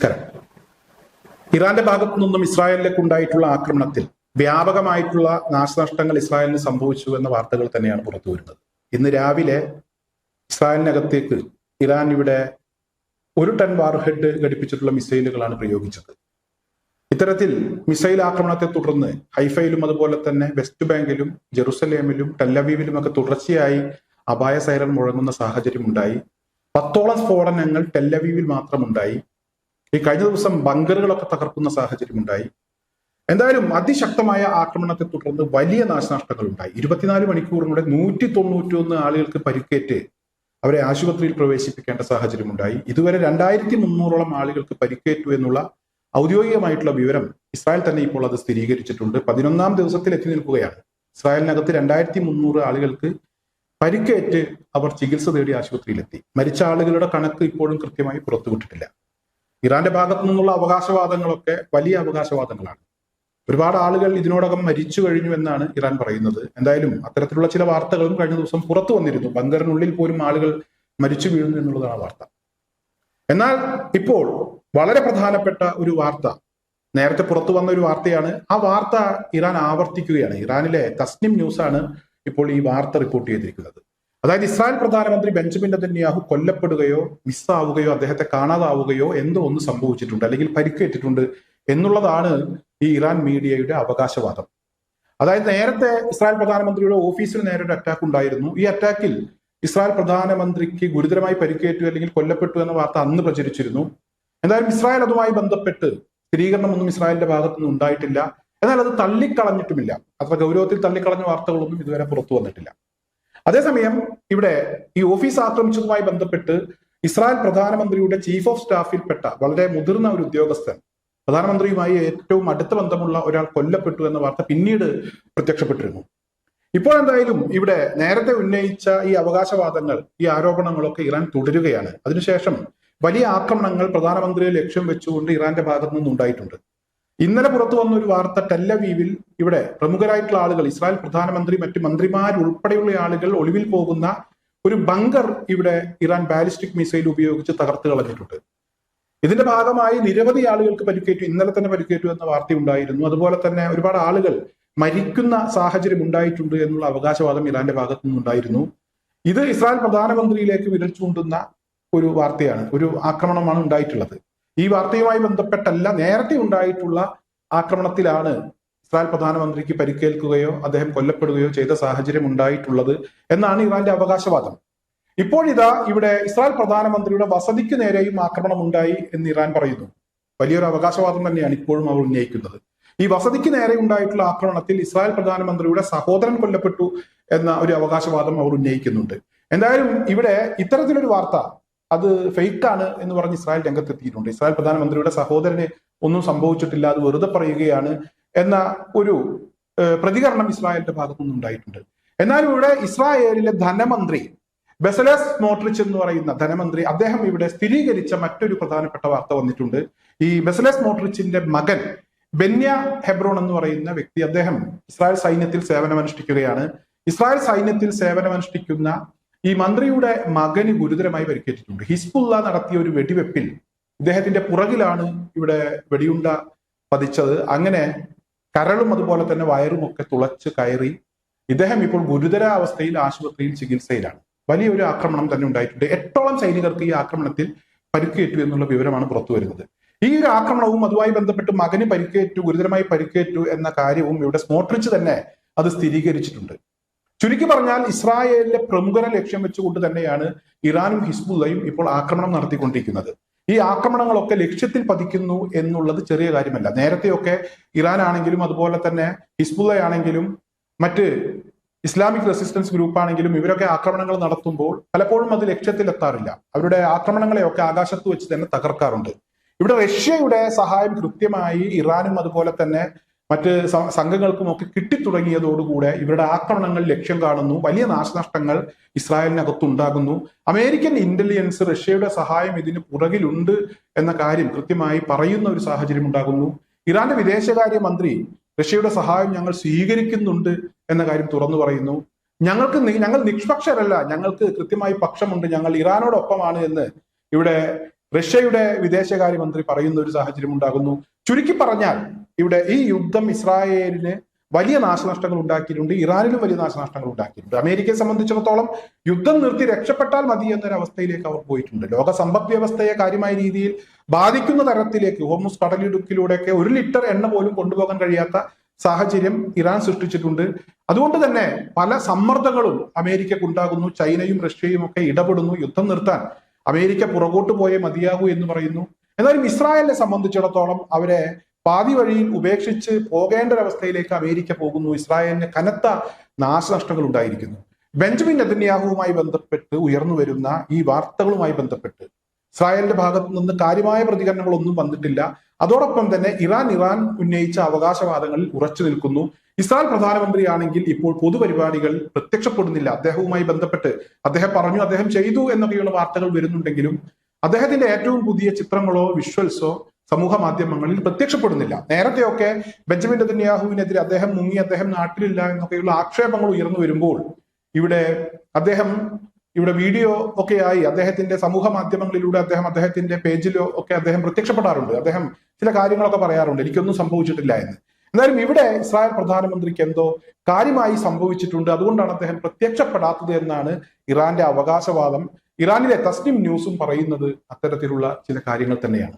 നമസ്കാരം. ഇറാന്റെ ഭാഗത്തു നിന്നും ഇസ്രായേലിലേക്ക് ഉണ്ടായിട്ടുള്ള ആക്രമണത്തിൽ വ്യാപകമായിട്ടുള്ള നാശനഷ്ടങ്ങൾ ഇസ്രായേലിന് സംഭവിച്ചു എന്ന വാർത്തകൾ തന്നെയാണ് പുറത്തു വരുന്നത്. ഇന്ന് രാവിലെ ഇസ്രായേലിനകത്തേക്ക് ഇറാൻ ഇവിടെ 1 ടൺ വാർഹെഡ് ഘടിപ്പിച്ചിട്ടുള്ള മിസൈലുകളാണ് പ്രയോഗിച്ചത്. ഇത്തരത്തിൽ മിസൈൽ ആക്രമണത്തെ തുടർന്ന് ഹൈഫയിലും അതുപോലെ തന്നെ വെസ്റ്റ് ബാങ്കിലും ജെറുസലേമിലും ടെല്ലവീവിലും ഒക്കെ തുടർച്ചയായി അപായ സൈറൻ മുഴങ്ങുന്ന സാഹചര്യം ഉണ്ടായി. 10ഓളം സ്ഫോടനങ്ങൾ ടെല്ലവീവിൽ മാത്രമുണ്ടായി. ഈ കഴിഞ്ഞ ദിവസം ബങ്കറുകളൊക്കെ തകർക്കുന്ന സാഹചര്യം ഉണ്ടായി. എന്തായാലും അതിശക്തമായ ആക്രമണത്തെ തുടർന്ന് വലിയ നാശനഷ്ടങ്ങൾ ഉണ്ടായി. 24 മണിക്കൂറിലൂടെ 191 ആളുകൾക്ക് പരിക്കേറ്റ് അവരെ ആശുപത്രിയിൽ പ്രവേശിപ്പിക്കേണ്ട സാഹചര്യം ഉണ്ടായി. ഇതുവരെ 2300ഓളം ആളുകൾക്ക് പരിക്കേറ്റു എന്നുള്ള ഔദ്യോഗികമായിട്ടുള്ള വിവരം ഇസ്രായേൽ തന്നെ ഇപ്പോൾ അത് സ്ഥിരീകരിച്ചിട്ടുണ്ട്. 11ാം ദിവസത്തിൽ എത്തി നിൽക്കുകയാണ്. ഇസ്രായേലിനകത്ത് 2300 ആളുകൾക്ക് പരിക്കേറ്റ് അവർ ചികിത്സ തേടി ആശുപത്രിയിലെത്തി. മരിച്ച ആളുകളുടെ കണക്ക് ഇപ്പോഴും കൃത്യമായി പുറത്തുവിട്ടിട്ടില്ല. ഇറാന്റെ ഭാഗത്തു നിന്നുള്ള അവകാശവാദങ്ങളൊക്കെ വലിയ അവകാശവാദങ്ങളാണ്. ഒരുപാട് ആളുകൾ ഇതിനോടകം മരിച്ചു കഴിഞ്ഞു എന്നാണ് ഇറാൻ പറയുന്നത്. എന്തായാലും അത്തരത്തിലുള്ള ചില വാർത്തകളും കഴിഞ്ഞ ദിവസം പുറത്തു വന്നിരുന്നു. ബങ്കറിനുള്ളിൽ പോലും ആളുകൾ മരിച്ചു വീഴുന്നു എന്നുള്ളതാണ് വാർത്ത. എന്നാൽ ഇപ്പോൾ വളരെ പ്രധാനപ്പെട്ട ഒരു വാർത്ത, നേരത്തെ പുറത്തു വന്ന ഒരു വാർത്തയാണ്. ആ വാർത്ത ഇറാൻ ആവർത്തിക്കുകയാണ്. ഇറാനിലെ തസ്നിം ന്യൂസാണ് ഇപ്പോൾ ഈ വാർത്ത റിപ്പോർട്ട് ചെയ്തിരിക്കുന്നത്. അതായത് ഇസ്രായേൽ പ്രധാനമന്ത്രി ബെഞ്ചമിൻ നെതന്യാഹു കൊല്ലപ്പെടുകയോ മിസ്സാവുകയോ അദ്ദേഹത്തെ കാണാതാവുകയോ എന്തോ ഒന്ന് സംഭവിച്ചിട്ടുണ്ട്, അല്ലെങ്കിൽ പരിക്കേറ്റിട്ടുണ്ട് എന്നുള്ളതാണ് ഈ ഇറാൻ മീഡിയയുടെ അവകാശവാദം. അതായത് നേരത്തെ ഇസ്രായേൽ പ്രധാനമന്ത്രിയുടെ ഓഫീസിൽ നേരെ ഒരു അറ്റാക്ക് ഉണ്ടായിരുന്നു. ഈ അറ്റാക്കിൽ ഇസ്രായേൽ പ്രധാനമന്ത്രിക്ക് ഗുരുതരമായി പരിക്കേറ്റു അല്ലെങ്കിൽ കൊല്ലപ്പെട്ടു എന്ന വാർത്ത അന്ന് പ്രചരിച്ചിരുന്നു. എന്തായാലും ഇസ്രായേൽ അതുമായി ബന്ധപ്പെട്ട് സ്ഥിരീകരണമൊന്നും ഇസ്രായേലിന്റെ ഭാഗത്തുനിന്ന് ഉണ്ടായിട്ടില്ല. എന്നാൽ അത് തള്ളിക്കളഞ്ഞിട്ടുമില്ല. അത്ര ഗൗരവത്തിൽ തള്ളിക്കളഞ്ഞ വാർത്തകളൊന്നും ഇതുവരെ പുറത്തു വന്നിട്ടില്ല. അതേസമയം ഇവിടെ ഈ ഓഫീസ് ആക്രമിച്ചതുമായി ബന്ധപ്പെട്ട് ഇസ്രായേൽ പ്രധാനമന്ത്രിയുടെ ചീഫ് ഓഫ് സ്റ്റാഫിൽപ്പെട്ട വളരെ മുതിർന്ന ഒരു ഉദ്യോഗസ്ഥൻ, പ്രധാനമന്ത്രിയുമായി ഏറ്റവും അടുത്ത ബന്ധമുള്ള ഒരാൾ കൊല്ലപ്പെട്ടു എന്ന വാർത്ത പിന്നീട് പ്രത്യക്ഷപ്പെട്ടിരുന്നു. ഇപ്പോൾ എന്തായാലും ഇവിടെ നേരത്തെ ഉന്നയിച്ച ഈ അവകാശവാദങ്ങൾ, ഈ ആരോപണങ്ങളൊക്കെ ഇറാൻ തുടരുകയാണ്. അതിനുശേഷം വലിയ ആക്രമണങ്ങൾ പ്രധാനമന്ത്രിയെ ലക്ഷ്യം വെച്ചുകൊണ്ട് ഇറാന്റെ ഭാഗത്തു നിന്നുണ്ടായിട്ടുണ്ട്. ഇന്നലെ പുറത്തു വന്ന ഒരു വാർത്ത, ടെല്ലവീവിൽ ഇവിടെ പ്രമുഖരായിട്ടുള്ള ആളുകൾ, ഇസ്രായേൽ പ്രധാനമന്ത്രി, മറ്റ് മന്ത്രിമാരുൾപ്പെടെയുള്ള ആളുകൾ ഒളിവിൽ പോകുന്ന ഒരു ബങ്കർ ഇവിടെ ഇറാൻ ബാലിസ്റ്റിക് മിസൈൽ ഉപയോഗിച്ച് തകർത്ത് കളഞ്ഞിട്ടുണ്ട്. ഇതിന്റെ ഭാഗമായി നിരവധി ആളുകൾക്ക് പരിക്കേറ്റു. ഇന്നലെ തന്നെ പരിക്കേറ്റു എന്ന വാർത്ത ഉണ്ടായിരുന്നു. അതുപോലെ തന്നെ ഒരുപാട് ആളുകൾ മരിക്കുന്ന സാഹചര്യം ഉണ്ടായിട്ടുണ്ട് എന്നുള്ള അവകാശവാദം ഇറാന്റെ ഭാഗത്തു നിന്നുണ്ടായിരുന്നു. ഇത് ഇസ്രായേൽ പ്രധാനമന്ത്രിയിലേക്ക് വിരൽ ചൂണ്ടുന്ന ഒരു വാർത്തയാണ്, ഒരു ആക്രമണമാണ് ഉണ്ടായിട്ടുള്ളത്. ഈ വാർത്തയുമായി ബന്ധപ്പെട്ടല്ല, നേരത്തെ ഉണ്ടായിട്ടുള്ള ആക്രമണത്തിലാണ് ഇസ്രായേൽ പ്രധാനമന്ത്രിക്ക് പരിക്കേൽക്കുകയോ അദ്ദേഹം കൊല്ലപ്പെടുകയോ ചെയ്ത സാഹചര്യം ഉണ്ടായിട്ടുള്ളത് എന്നാണ് ഇറാന്റെ അവകാശവാദം. ഇപ്പോഴിതാ ഇവിടെ ഇസ്രായേൽ പ്രധാനമന്ത്രിയുടെ വസതിക്ക് നേരെയും ആക്രമണം ഉണ്ടായി എന്ന് ഇറാൻ പറയുന്നു. വലിയൊരു അവകാശവാദം തന്നെയാണ് ഇപ്പോഴും അവർ ഉന്നയിക്കുന്നത്. ഈ വസതിക്ക് നേരെ ഉണ്ടായിട്ടുള്ള ആക്രമണത്തിൽ ഇസ്രായേൽ പ്രധാനമന്ത്രിയുടെ സഹോദരൻ കൊല്ലപ്പെട്ടു എന്ന ഒരു അവകാശവാദം അവർ ഉന്നയിക്കുന്നുണ്ട്. എന്തായാലും ഇവിടെ ഇത്തരത്തിലൊരു വാർത്ത, അത് ഫേക്കാണ് എന്ന് പറഞ്ഞ് ഇസ്രായേൽ രംഗത്തെത്തിയിട്ടുണ്ട്. ഇസ്രായേൽ പ്രധാനമന്ത്രിയുടെ സഹോദരന് ഒന്നും സംഭവിച്ചിട്ടില്ല, അത് വെറുതെ പറയുകയാണ് എന്ന ഒരു പ്രതികരണം ഇസ്രായേലിന്റെ ഭാഗത്തുനിന്ന് ഉണ്ടായിട്ടുണ്ട്. എന്നാൽ ഇവിടെ ഇസ്രായേലിലെ ധനമന്ത്രി ബെസലേൽ സ്മോട്രിച്ച് എന്ന് പറയുന്ന ധനമന്ത്രി, അദ്ദേഹം ഇവിടെ സ്ഥിരീകരിച്ച മറ്റൊരു പ്രധാനപ്പെട്ട വാർത്ത വന്നിട്ടുണ്ട്. ഈ ബെസലേൽ സ്മോട്രിച്ചിന്റെ മകൻ ബെന്യ ഹെബ്രോൺ എന്ന് പറയുന്ന വ്യക്തി, അദ്ദേഹം ഇസ്രായേൽ സൈന്യത്തിൽ സേവനമനുഷ്ഠിക്കുകയാണ്. ഇസ്രായേൽ സൈന്യത്തിൽ സേവനമനുഷ്ഠിക്കുന്ന ഈ മന്ത്രിയുടെ മകന് ഗുരുതരമായി പരിക്കേറ്റിട്ടുണ്ട്. ഹിസ്ബുള്ള നടത്തിയ ഒരു വെടിവെപ്പിൽ ഇദ്ദേഹത്തിന്റെ പുറകിലാണ് ഇവിടെ വെടിയുണ്ട പതിച്ചത്. അങ്ങനെ കരളും അതുപോലെ തന്നെ വയറും ഒക്കെ തുളച്ച് കയറി ഇദ്ദേഹം ഇപ്പോൾ ഗുരുതരാവസ്ഥയിൽ ആശുപത്രിയിൽ ചികിത്സയിലാണ്. വലിയൊരു ആക്രമണം തന്നെ ഉണ്ടായിട്ടുണ്ട്. 8ഓളം സൈനികർക്ക് ഈ ആക്രമണത്തിൽ പരിക്കേറ്റു എന്നുള്ള വിവരമാണ് പുറത്തു വരുന്നത്. ഈ ഒരു ആക്രമണവും അതുമായി ബന്ധപ്പെട്ട് മകന് പരിക്കേറ്റു, ഗുരുതരമായി പരിക്കേറ്റു എന്ന കാര്യവും ഇവിടെ സ്മോട്രിച്ച് തന്നെ അത് സ്ഥിരീകരിച്ചിട്ടുണ്ട്. ചുരുക്കി പറഞ്ഞാൽ ഇസ്രായേലിലെ പ്രമുഖരെ ലക്ഷ്യം വെച്ചുകൊണ്ട് തന്നെയാണ് ഇറാനും ഹിസ്ബുള്ളയും ഇപ്പോൾ ആക്രമണം നടത്തിക്കൊണ്ടിരിക്കുന്നത്. ഈ ആക്രമണങ്ങളൊക്കെ ലക്ഷ്യത്തിൽ പതിക്കുന്നു എന്നുള്ളത് ചെറിയ കാര്യമല്ല. നേരത്തെയൊക്കെ ഇറാൻ ആണെങ്കിലും അതുപോലെ തന്നെ ഹിസ്ബുള്ളയാണെങ്കിലും മറ്റ് ഇസ്ലാമിക് റെസിസ്റ്റൻസ് ഗ്രൂപ്പ് ആണെങ്കിലും ഇവരൊക്കെ ആക്രമണങ്ങൾ നടത്തുമ്പോൾ പലപ്പോഴും അത് ലക്ഷ്യത്തിലെത്താറില്ല. അവരുടെ ആക്രമണങ്ങളെയൊക്കെ ആകാശത്ത് വെച്ച് തന്നെ തകർക്കാറുണ്ട്. ഇവിടെ റഷ്യയുടെ സഹായം കൃത്യമായി ഇറാനും അതുപോലെ തന്നെ മറ്റ് സംഘങ്ങൾക്കുമൊക്കെ കിട്ടിത്തുടങ്ങിയതോടുകൂടെ ഇവരുടെ ആക്രമണങ്ങൾ ലക്ഷ്യം കാണുന്നു. വലിയ നാശനഷ്ടങ്ങൾ ഇസ്രായേലിനകത്തുണ്ടാകുന്നു. അമേരിക്കൻ ഇന്റലിജൻസ് റഷ്യയുടെ സഹായം ഇതിന് പുറകിലുണ്ട് എന്ന കാര്യം കൃത്യമായി പറയുന്ന ഒരു സാഹചര്യം ഉണ്ടാകുന്നു. ഇറാന്റെ വിദേശകാര്യ മന്ത്രി റഷ്യയുടെ സഹായം ഞങ്ങൾ സ്വീകരിക്കുന്നുണ്ട് എന്ന കാര്യം തുറന്നു പറയുന്നു. ഞങ്ങൾ നിഷ്പക്ഷരല്ല, ഞങ്ങൾക്ക് കൃത്യമായി പക്ഷമുണ്ട്, ഞങ്ങൾ ഇറാനോടൊപ്പമാണ് എന്ന് ഇവിടെ റഷ്യയുടെ വിദേശകാര്യമന്ത്രി പറയുന്ന ഒരു സാഹചര്യം ഉണ്ടാകുന്നു. ചുരുക്കി പറഞ്ഞാൽ ഇവിടെ ഈ യുദ്ധം ഇസ്രായേലിന് വലിയ നാശനഷ്ടങ്ങൾ ഉണ്ടാക്കിയിട്ടുണ്ട്, ഇറാനിലും വലിയ നാശനഷ്ടങ്ങൾ ഉണ്ടാക്കിയിട്ടുണ്ട്. അമേരിക്കയെ സംബന്ധിച്ചിടത്തോളം യുദ്ധം നിർത്തി രക്ഷപ്പെട്ടാൽ മതി എന്നൊരവസ്ഥയിലേക്ക് അവർ പോയിട്ടുണ്ട്. ലോക സമ്പദ് വ്യവസ്ഥയെ കാര്യമായ രീതിയിൽ ബാധിക്കുന്ന തരത്തിലേക്ക് ഹോർമുസ് കടലിടുക്കിലൂടെയൊക്കെ 1 ലിറ്റർ എണ്ണ പോലും കൊണ്ടുപോകാൻ കഴിയാത്ത സാഹചര്യം ഇറാൻ സൃഷ്ടിച്ചിട്ടുണ്ട്. അതുകൊണ്ട് തന്നെ പല സമ്മർദ്ദങ്ങളും അമേരിക്കക്ക് ഉണ്ടാകുന്നു. ചൈനയും റഷ്യയും ഒക്കെ ഇടപെടുന്നു. യുദ്ധം നിർത്താൻ അമേരിക്ക പുറകോട്ട് പോയേ മതിയാകൂ എന്ന് പറയുന്നു. എന്നാലും ഇസ്രായേലിനെ സംബന്ധിച്ചിടത്തോളം അവരെ പാതി വഴിയിൽ ഉപേക്ഷിച്ച് പോകേണ്ട ഒരവസ്ഥയിലേക്ക് അമേരിക്ക പോകുന്നു. ഇസ്രായേലിന് കനത്ത നാശനഷ്ടങ്ങൾ ഉണ്ടായിരിക്കുന്നു. ബെഞ്ചമിൻ നെതന്യാഹുവുമായി ബന്ധപ്പെട്ട് ഉയർന്നു വരുന്ന ഈ വാർത്തകളുമായി ബന്ധപ്പെട്ട് ഇസ്രായേലിന്റെ ഭാഗത്ത് നിന്ന് കാര്യമായ പ്രതികരണങ്ങളൊന്നും വന്നിട്ടില്ല. അതോടൊപ്പം തന്നെ ഇറാൻ ഉന്നയിച്ച അവകാശവാദങ്ങളിൽ ഉറച്ചു നിൽക്കുന്നു. ഇസ്രായേൽ പ്രധാനമന്ത്രിയാണെങ്കിൽ ഇപ്പോൾ പൊതുപരിപാടികൾ പ്രത്യക്ഷപ്പെടുന്നില്ല. അദ്ദേഹവുമായി ബന്ധപ്പെട്ട് അദ്ദേഹം പറഞ്ഞു, അദ്ദേഹം ചെയ്തു എന്നൊക്കെയുള്ള വാർത്തകൾ വരുന്നുണ്ടെങ്കിലും അദ്ദേഹത്തിന്റെ ഏറ്റവും പുതിയ ചിത്രങ്ങളോ വിഷ്വൽസോ സമൂഹ മാധ്യമങ്ങളിൽ പ്രത്യക്ഷപ്പെടുന്നില്ല. നേരത്തെയൊക്കെ ബെഞ്ചമിൻ നെതന്യാഹുവിനെതിരെ അദ്ദേഹം മുങ്ങി, അദ്ദേഹം നാട്ടിലില്ല എന്നൊക്കെയുള്ള ആക്ഷേപങ്ങൾ ഉയർന്നു വരുമ്പോൾ അദ്ദേഹം വീഡിയോ ഒക്കെയായി അദ്ദേഹത്തിന്റെ സമൂഹ മാധ്യമങ്ങളിലൂടെ അദ്ദേഹത്തിന്റെ പേജിലോ ഒക്കെ അദ്ദേഹം പ്രത്യക്ഷപ്പെടാറുണ്ട്. അദ്ദേഹം ചില കാര്യങ്ങളൊക്കെ പറയാറുണ്ട്, എനിക്കൊന്നും സംഭവിച്ചിട്ടില്ല എന്ന്. എന്നാലും ഇവിടെ ഇസ്രായേൽ പ്രധാനമന്ത്രിക്ക് എന്തോ കാര്യമായി സംഭവിച്ചിട്ടുണ്ട്, അതുകൊണ്ടാണ് അദ്ദേഹം പ്രത്യക്ഷപ്പെടാത്തത് എന്നാണ് ഇറാന്റെ അവകാശവാദം. ഇറാനിലെ തസ്നിം ന്യൂസും പറയുന്നത് അത്തരത്തിലുള്ള ചില കാര്യങ്ങൾ തന്നെയാണ്.